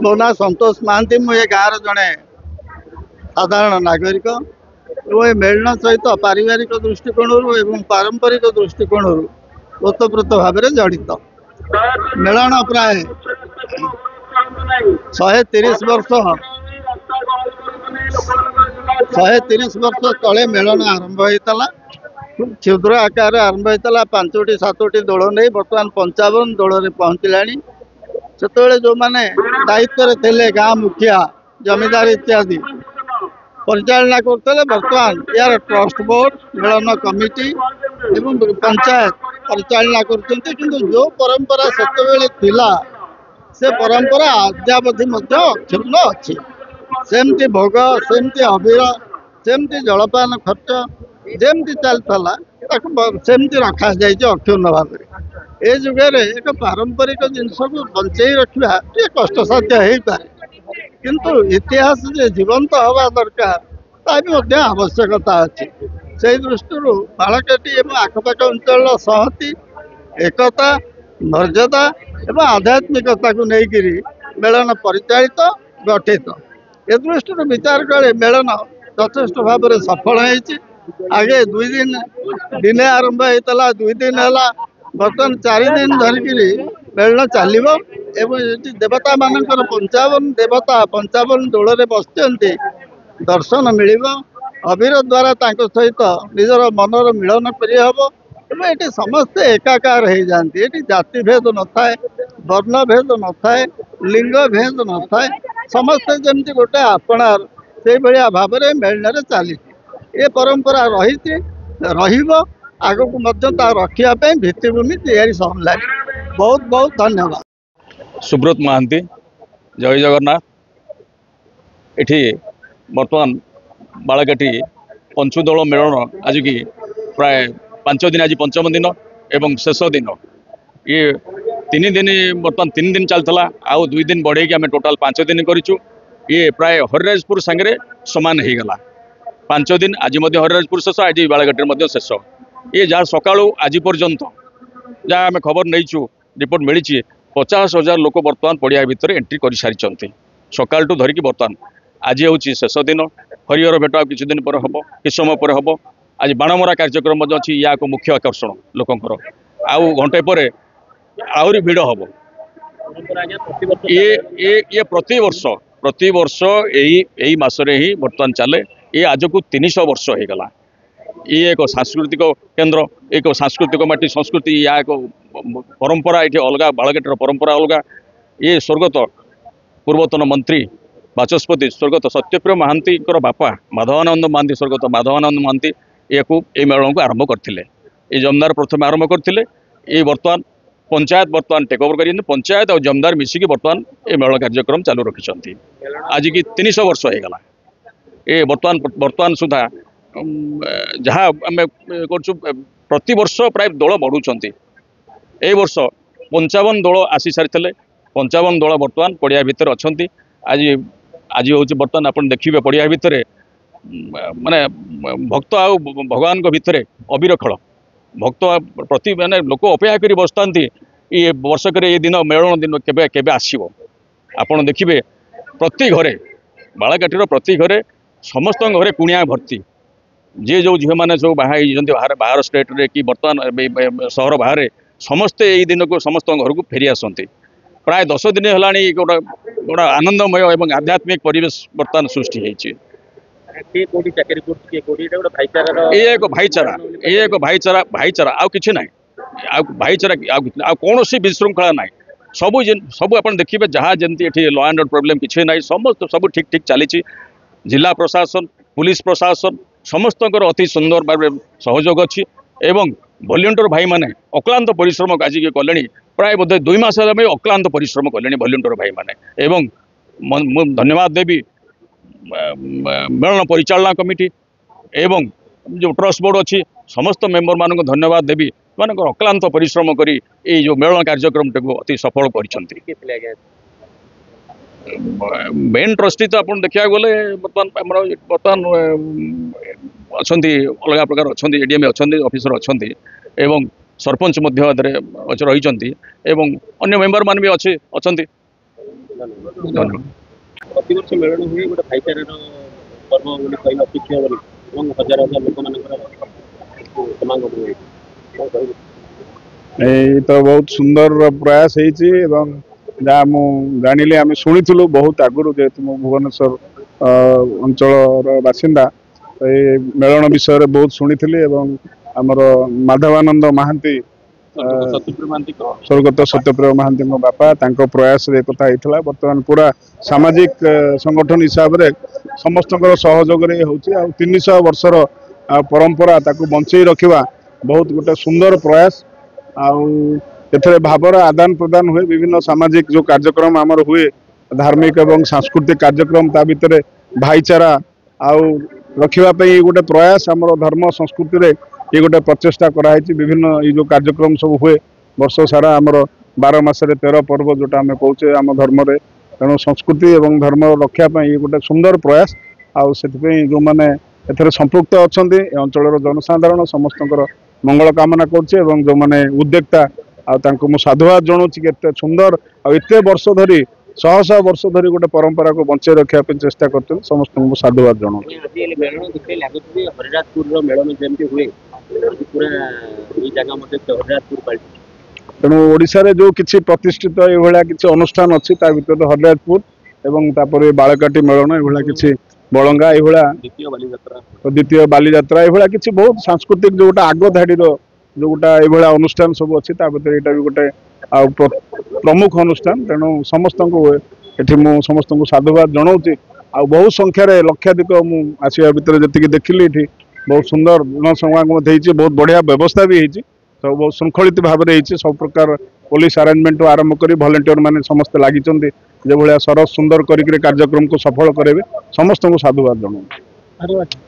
मो ना संतोष महांती मुझे गाँव जड़े साधारण नागरिक ये मेलन सहित पारिवारिक दृष्टिकोण एवं पारंपरिक दृष्टिकोण ओतप्रोत भाव में जड़ित मेलन प्राय 130 वर्ष 130 वर्ष तले मेलन आरंभ होता खूब क्षुद्र आकार आरंभ होता 5टी 7टी दल नहीं बर्तमान 55 दल में पहुँचला से जो मैंने दायित्व थे गाँ मुखिया जमींदार इत्यादि परिचालना करते बर्तमान यार ट्रस्ट बोर्ड मेलन कमिटी एवं पंचायत परिचालना कर जो परंपरा से परंपरा अद्यावधि क्षुण्ण अच्छी सेमती भोग सेमती अबीर सेमती जलपान खर्च जमती चलता सेमती रखा जाए अक्षुण्ण भाव ए जुगे एक पारंपरिक जिनस को बंचे रखा कष्टसाध्य हो पाए किंतु इतिहास जे जीवंत हवा दरकार भी आवश्यकता अच्छी से दृष्टि बालकाटी एवं आखपाख अंचल सहति एकता मर्यादा एवं आध्यात्मिकता को लेकर मेलन परिचालित गठित ए दृष्टि विचार कले मेलन यथेष्ट भाव में सफल हो आगे 2 दिन दिने आरंभ होता 2 दिन है बर्तमान 4 दिन धरिकी मेलन चलो एवं देवता मानकर 55 देवता 55 दौड़ बसते दर्शन मिल अबीर द्वारा सहित निजर मनर मिलन कर ये समस्ते एकाकार हो जाती ये जाति भेद न थाए वर्ण भेद न थाए लिंग भेद न थाए समस्ते जमती गोटे आपणार से भाया भाव में मेलन चली ये परंपरा रही आग को रखापी भित्तिभूमि तैयारी सरला बहुत बहुत धन्यवाद। सुब्रत महांती जय जगन्नाथ एठी बर्तमान बालकाटी पंचुदल मेलन आज की प्राय 5 दिन आज पंचम दिन एवं शेष दिन ये 3 दिन बर्तमान 3 दिन चलता आउ 2 दिन बढ़े आम टोटाल 5 दिन करूँ ये प्राय हरिराजपुर सांगे सामान हो गला 5 दिन आज हरिराजपुर शेष आज बालकाटी शेष ये जहाँ सका आज पर्यंत जहाँ आम खबर नहीं रिपोर्ट मिली 50,000 लोक बर्तमान पड़िया भितर एंट्री कर सारी सकाल धरिकी बर्तमान आज हूँ शेष दिन हरिहर भेट किसी दिन पर हम कि समय पर हम आज बाणमरा कार्यक्रम अच्छी या एक मुख्य आकर्षण लोकंर आउ घंटे पर आहरी भिड़ हम ये प्रति वर्ष यही मसरे ही बर्तमान चले ये आज को 300 वर्ष हो गला ये एक सांस्कृतिक केन्द्र एक सांस्कृतिक माटी संस्कृति या एक परंपरा ये अलग बालकाटीर परंपरा अलग ये स्वर्गत पूर्वतन मंत्री बाचस्पति स्वर्गत सत्यप्रिय महांती बापा माधवानंद महांती स्वर्गत माधवानंद महांती ये मेलन को आरंभ करते ये जमींदार प्रथम आरंभ करते ये बर्तमान पंचायत बर्तमान टेक ओवर कर पंचायत और जमींदार मिसिकी बर्तमान ये मेलन कार्यक्रम चालू रखिंट आज की 300 वर्ष हो गला ये बर्तमान सुधा जहाँ आम कर प्रति वर्ष प्राय दल बढ़ुंट ए वर्ष 55 दल आसी सारी 55 दल बर्तमान पड़िया भितर अच्छा आज आज हूँ बर्तमान आप देखिए पड़िया भितर माने भक्त आ भगवान भितर अबीर खेल भक्त प्रति माने लोक अपेक्षा कर बसता ये वर्षक ये दिन मेलन दिन केबे आसो आप देखिए प्रति घरे बालकाटीर प्रति घरे समस्त घरे कुणिया भर्ती जे जो झील मैंने सब बाहर बाहर स्टेट रे कि बर्तमान सहर बाहर समस्ते यही दिन को समस्त घर को फेरी आसती प्राय 10 दिन है गोटा आनंदमय और आध्यात्मिक परिवेश बर्तमान सृष्टि होती भाईचारा आउ कि ना भाईचारा कौन विशृंखला ना सब आप देखिए जहाँ जमी लॉ एंड ऑर्डर प्रोब्लेम किसी ना समस्त सब ठीक ठीक चली जिला प्रशासन पुलिस प्रशासन समस्त अति सुंदर भाव सहयोग अच्छी एवं वॉलंटियर भाई माने अक्लांत परिश्रम आज के कले प्राय बोधे 2 मास अक्लांत परिश्रम कले वॉलंटियर भाई माने एवं धन्यवाद देवी मेलन परिचालना कमिटी एवं जो ट्रस्ट बोर्ड अच्छी समस्त मेंबर मान धन्यवाद देवी मान अक्लांत परिश्रम करी ये जो मेलन कार्यक्रम टा अति सफल कर मेन ट्रस्टी तो आप देखा गले बर्तमान अच्छा अलग प्रकार अच्छा एडीएम अच्छा ऑफिसर अच्छा एवं सरपंच रही अन्य मेंबर मान भी अच्छे अच्छा ଧନ୍ୟବାଦ। ପ୍ରତିବର୍ଷ ମେଳନ ହୁଏ ଗୋଟେ ଭାଇଚାରାର ପର୍ବ ବୋଲି କହିଲେ ଅତ୍ୟୁକ୍ତି ହେବନି ଏବଂ ହଜାର ହଜାର ଲୋକମାନଙ୍କର ସମାଗମ ହୁଏ। କ'ଣ କହିବେ? ଏଇ ତ ବହୁତ ସୁନ୍ଦର ପ୍ରୟାସ ହେଇଛି ଏବଂ ଯାହା ମୁଁ ଜାଣିଲି ଆମେ ଶୁଣିଥିଲୁ ବହୁତ ଆଗରୁ ଯେହେତୁ ମୁଁ ଭୁବନେଶ୍ୱର ଅଞ୍ଚଳର ବାସିନ୍ଦା ଏଇ ମେଳଣ ବିଷୟରେ ବହୁତ ଶୁଣିଥିଲି ଏବଂ ଆମର ମାଧବାନନ୍ଦ ମହାନ୍ତି ସ୍ୱର୍ଗତ ସତ୍ୟପ୍ରିୟ ମହାନ୍ତିଙ୍କ ବାପା ତାଙ୍କ ପ୍ରୟାସରେ ଏକଥା ହେଇଥିଲା। ବର୍ତ୍ତମାନ ପୁରା ସାମାଜିକ ସଂଗଠନ ହିସାବରେ ସମସ୍ତଙ୍କର ସହଯୋଗରେ ହେଉଛି ଆଉ 300 ବର୍ଷର ପରମ୍ପରା ତାକୁ ବଞ୍ଚେଇ ରଖିବା ବହୁତ ଗୋଟେ ସୁନ୍ଦର ପ୍ରୟାସ। ଆଉ ଏଥିରେ ଭାବର ଆଦାନ ପ୍ରଦାନ ହୁଏ ବିଭିନ୍ନ ସାମାଜିକ ଯୋଉ କାର୍ଯ୍ୟକ୍ରମ ଆମର ହୁଏ धार्मिक और सांस्कृतिक कार्यक्रम ता भितर भाईचारा आउ रखा गोटे प्रयास आम धर्म संस्कृति रे ये गोटे प्रचेषा कराई विभिन्न ये जो कार्यक्रम सब हुए वर्ष सारा आमर 12 मासरे 13 पर्व जोटा आम कौचे आम धर्म रे तेणु संस्कृति और धर्म रक्षापी ये गोटे सुंदर प्रयास आउ से जो मैंने एथरे संपृक्त अच्छा अंचल जनसाधारण समस्त मंगल कामना करछे जो मैंने उद्योक्ता आउ साधुवाद जनाऊँ के सुंदर आते वर्ष धरी शह शह वर्ष धरी गोटे परंपरा को बंचे रखा चेष्टा कर समस्त को साधुवाद जनाऊँ। तेणु ओडिशा रे जो किसी प्रतिष्ठित ये किसी अनुष्ठान अच्छी भर हरिराजपुर एवं तापर बालकाटी मेलन ये किसी बलंगा ये द्वितीय बालीजात्रा ये किसी बहुत सांस्कृतिक जो गोटे आग धाड़ी जो गोटा ये अनुष्ठान सब अच्छी भर यहाँ भी गोटे प्रमुख अनुष्ठान तेणु समस्त को समस्त को साधुवाद जनाऊँ आ बहुत संख्यार लक्षाधिक मुझा भितर जी देखिली ये बहुत सुंदर जनसमागम बहुत बढ़िया व्यवस्था भी होती सब बहुत श्रृंखलित भाव में सब प्रकार पुलिस अरेंजमेंट आरंभ कर वॉलंटियर मैंने समस्त लगी जो भाया सरस सुंदर कार्यक्रम को सफल करेंगे समस्त को साधुवाद जनाऊँ।